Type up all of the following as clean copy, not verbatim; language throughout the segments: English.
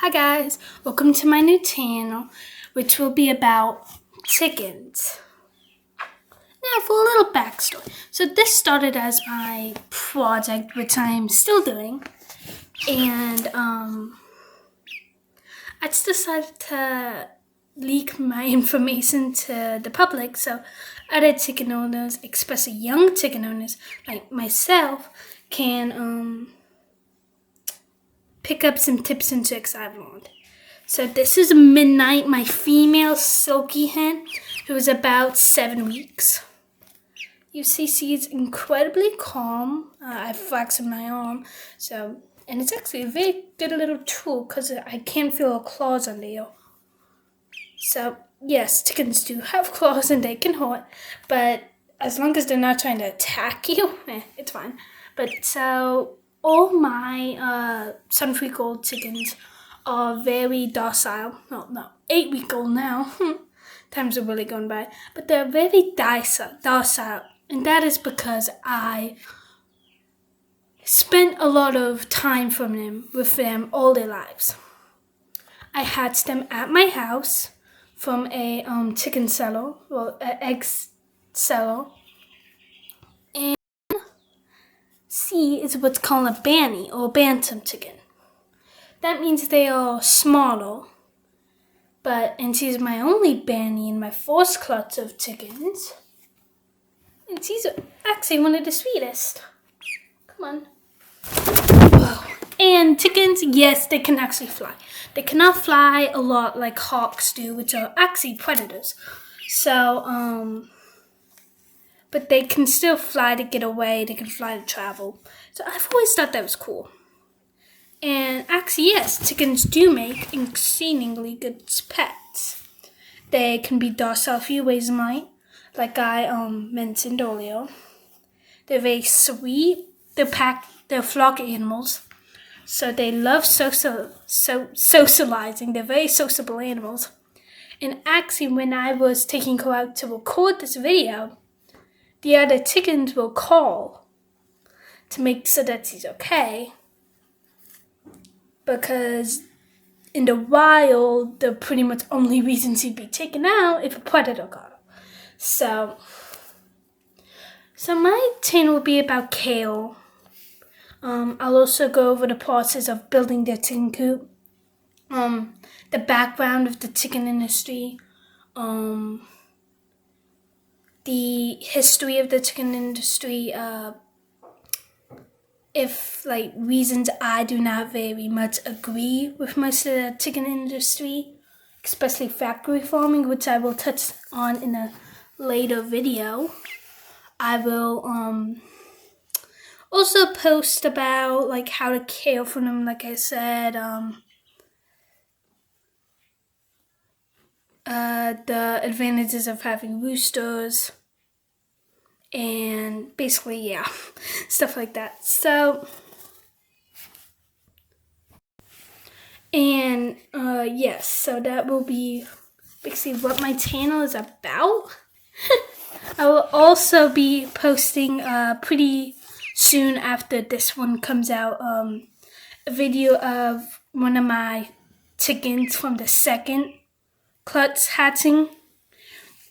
Hi guys, welcome to my new channel, which will be about chickens. Now for a little backstory. So this started as my project, which I am still doing, and I just decided to leak my information to the public so other chicken owners, especially young chicken owners like myself, can pick up some tips and tricks I've learned. So this is Midnight, my female silky hen, who is about 7 weeks. You see, she's incredibly calm. I flex on my arm, and it's actually a very good little tool because I can't feel her claws under you. So yes, chickens do have claws and they can hurt, but as long as they're not trying to attack you, it's fine. But so all my 7-week-old chickens are very docile. No, 8-week-old now. Times are really going by. But they're very docile. And that is because I spent a lot of time with them all their lives. I hatched them at my house from a chicken cellar, an egg cellar. And C is what's called a banny or bantam chicken. That means they are smaller, and she's my only banny in my first clutch of chickens. And she's actually one of the sweetest. Come on. Whoa. And chickens, yes, they can actually fly. They cannot fly a lot like hawks do, which are actually predators. So, but they can still fly to get away. They can fly to travel. So I've always thought that was cool. And actually, yes, chickens do make exceedingly good pets. They can be docile a few ways in life, like I mentioned earlier. They're very sweet. They're flock animals, so they love socializing. They're very sociable animals. And actually, when I was taking her out to record this video, the other chickens will call to make sure that she's okay. Because in the wild, the pretty much only reason she'd be taken out if a predator got her. So my channel will be about kale. I'll also go over the process of building their chicken coop, the background of the chicken industry, the history of the chicken industry, reasons I do not very much agree with most of the chicken industry, especially factory farming, which I will touch on in a later video. I will also post about how to care for them, like I said, the advantages of having roosters, and basically, yeah, stuff like that. So, and yes, so that will be basically what my channel is about. I will also be posting pretty soon after this one comes out a video of one of my chickens from the second clutch hatching.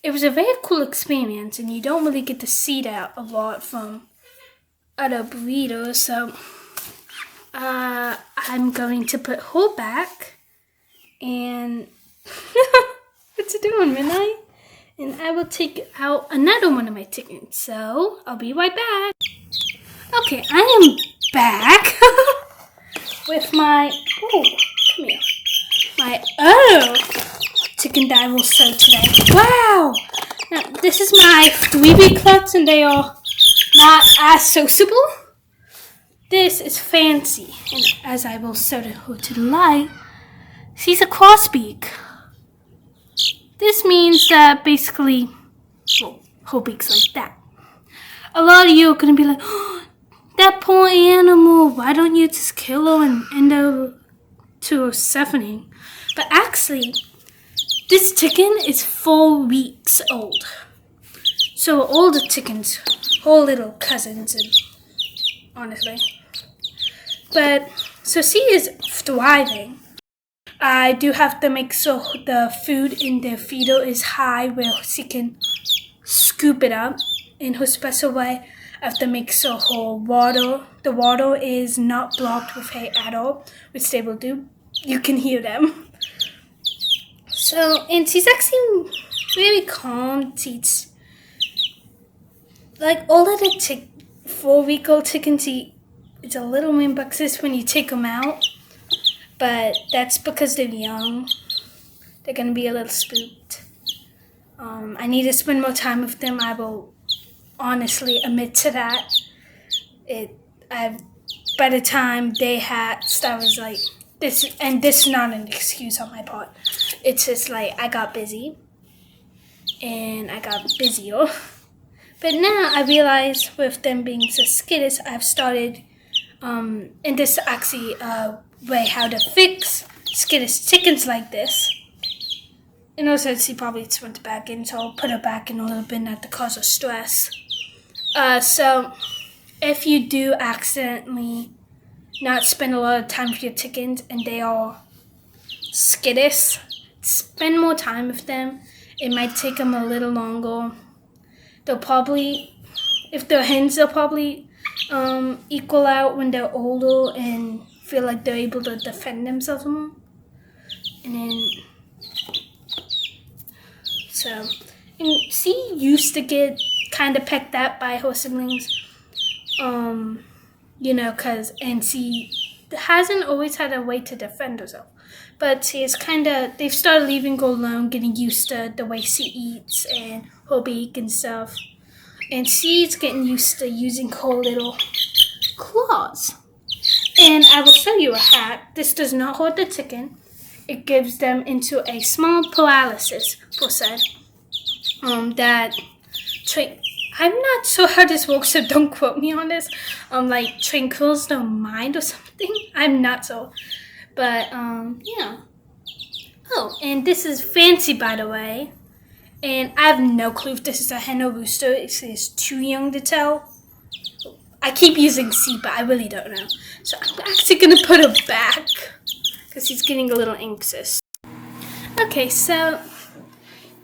It was a very cool experience, and you don't really get to see that a lot from other breeders. So I'm going to put her back, and what's it doing, Midnight? And I will take out another one of my chickens. So I'll be right back. Okay, I am back with my come here. My chicken that I will sew today. Wow! Now this is my 3-week clutch, and they are not as sociable. This is Fancy, and as I will sew her to the light, she's a crossbeak. This means that basically, her beak's like that. A lot of you are going to be like, oh, that poor animal, why don't you just kill her and end up to her suffering? But actually, this chicken is 4 weeks old. So all the chickens, all little cousins, and honestly. But, so she is thriving. I do have to make sure the food in the feeder is high where she can scoop it up in her special way. I have to make sure the water is not blocked with hay at all, which they will do. You can hear them. So, and she's actually very calm. She's like all of the 4-week-old chickens, it's a little rambunctious when you take them out, but that's because they're young. They're gonna be a little spooked. I need to spend more time with them. I will honestly admit to that. By the time they hatched, I was like, this is not an excuse on my part. It's just like I got busy, and I got busier. But now I realize with them being so skittish, I've started, and this is actually a way how to fix skittish chickens like this. And also she probably went back in, so I'll put her back in a little bit not to cause her stress. So if you do accidentally not spend a lot of time with your chickens and they are skittish, spend more time with them. It might take them a little longer. They'll probably, if they're hens, they'll probably equal out when they're older and feel like they're able to defend themselves more. And then, so, and she used to get kind of pecked at by her siblings, and she hasn't always had a way to defend herself. But they've started leaving her alone, getting used to the way she eats and her beak and stuff. And she's getting used to using her little claws. And I will show you a hack. This does not hurt the chicken. It gives them into a small paralysis, I'm not sure how this works, so don't quote me on this. Like tranquils their mind or something. I'm not sure. But, yeah. Oh, and this is Fancy, by the way. And I have no clue if this is a hen or rooster. It's too young to tell. I keep using C, but I really don't know. So I'm actually going to put her back because she's getting a little anxious. Okay, so,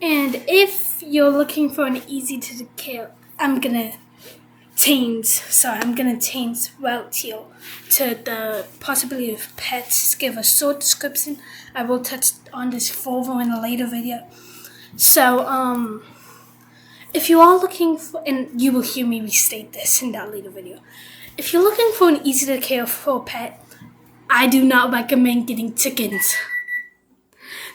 and if you're looking for an easy to care, I'm going to change route here to the possibility of pets. Give a short description. I will touch on this further in a later video. So, if you are looking for, and you will hear me restate this in that later video, if you're looking for an easy to care for pet, I do not recommend getting chickens.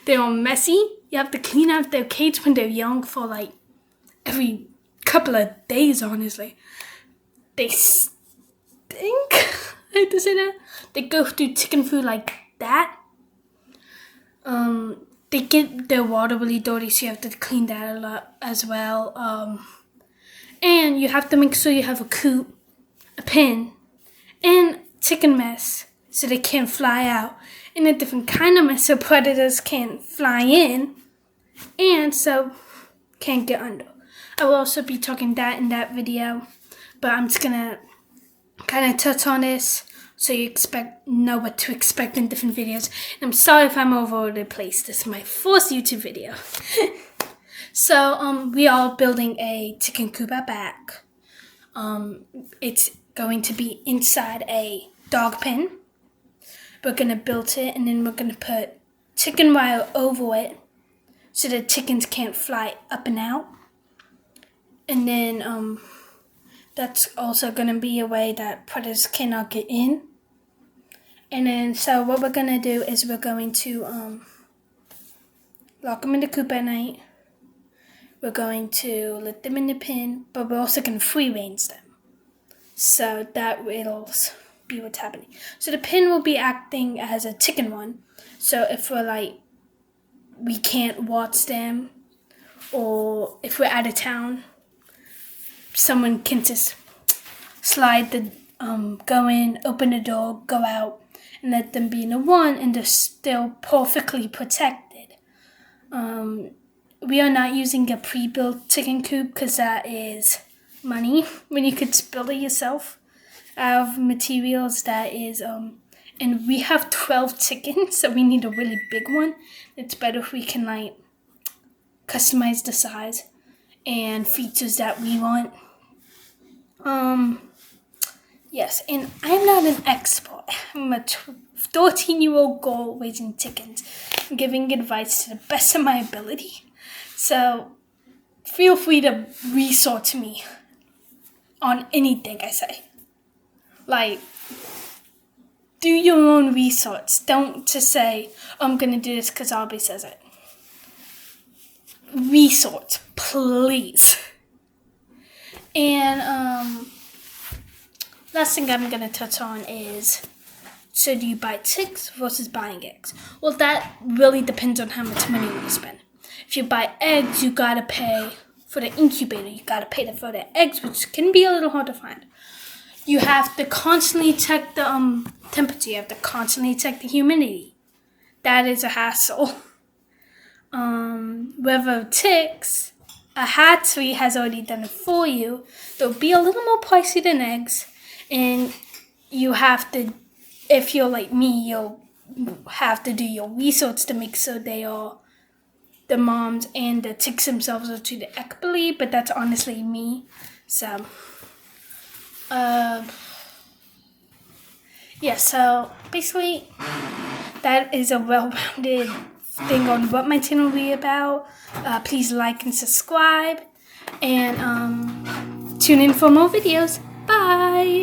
They are messy. You have to clean out their cage when they're young for like every couple of days, honestly. They stink. I hate to say that. They go through chicken food like that. They get their water really dirty, so you have to clean that a lot as well. And you have to make sure you have a coop, a pen, and chicken mess so they can't fly out. And a different kind of mess so predators can't fly in and so can't get under. I will also be talking that in that video, but I'm just gonna kind of touch on this so you know what to expect in different videos. And I'm sorry if I'm all over the place. This is my first YouTube video. So we are building a chicken coop at back. It's going to be inside a dog pen. We're gonna build it, and then we're gonna put chicken wire over it so the chickens can't fly up and out. And then that's also gonna be a way that predators cannot get in. And then, so what we're gonna do is we're going to lock them in the coop at night. We're going to let them in the pen, but we're also gonna free range them. So that will be what's happening. So the pen will be acting as a chicken one. So if we can't watch them, or if we're out of town, someone can just go in, open the door, go out, and let them be in the one, and they're still perfectly protected. We are not using a pre-built chicken coop because that is money when you could build it yourself out of materials that is and we have 12 chickens, so we need a really big one. It's better if we can like customize the size and features that we want. Yes, and I'm not an expert. I'm a 13-year-old girl raising chickens and giving advice to the best of my ability. So feel free to research me on anything I say. Like, do your own research. Don't just say, I'm going to do this because Aubrey says it. Research, please. And last thing I'm going to touch on is, should you buy chicks versus buying eggs? Well, that really depends on how much money you want to spend. If you buy eggs, you got to pay for the incubator. You got to pay for the eggs, which can be a little hard to find. You have to constantly check the temperature. You have to constantly check the humidity. That is a hassle. With chicks, a hatchery has already done it for you. They'll be a little more pricey than eggs. And you have to, if you're like me, you'll have to do your research to make sure they are, the moms and the chicks themselves are treated equitably, but that's honestly me. So, yeah, so basically that is a well-rounded thing on what my channel will be about. Please like and subscribe, and tune in for more videos. Bye!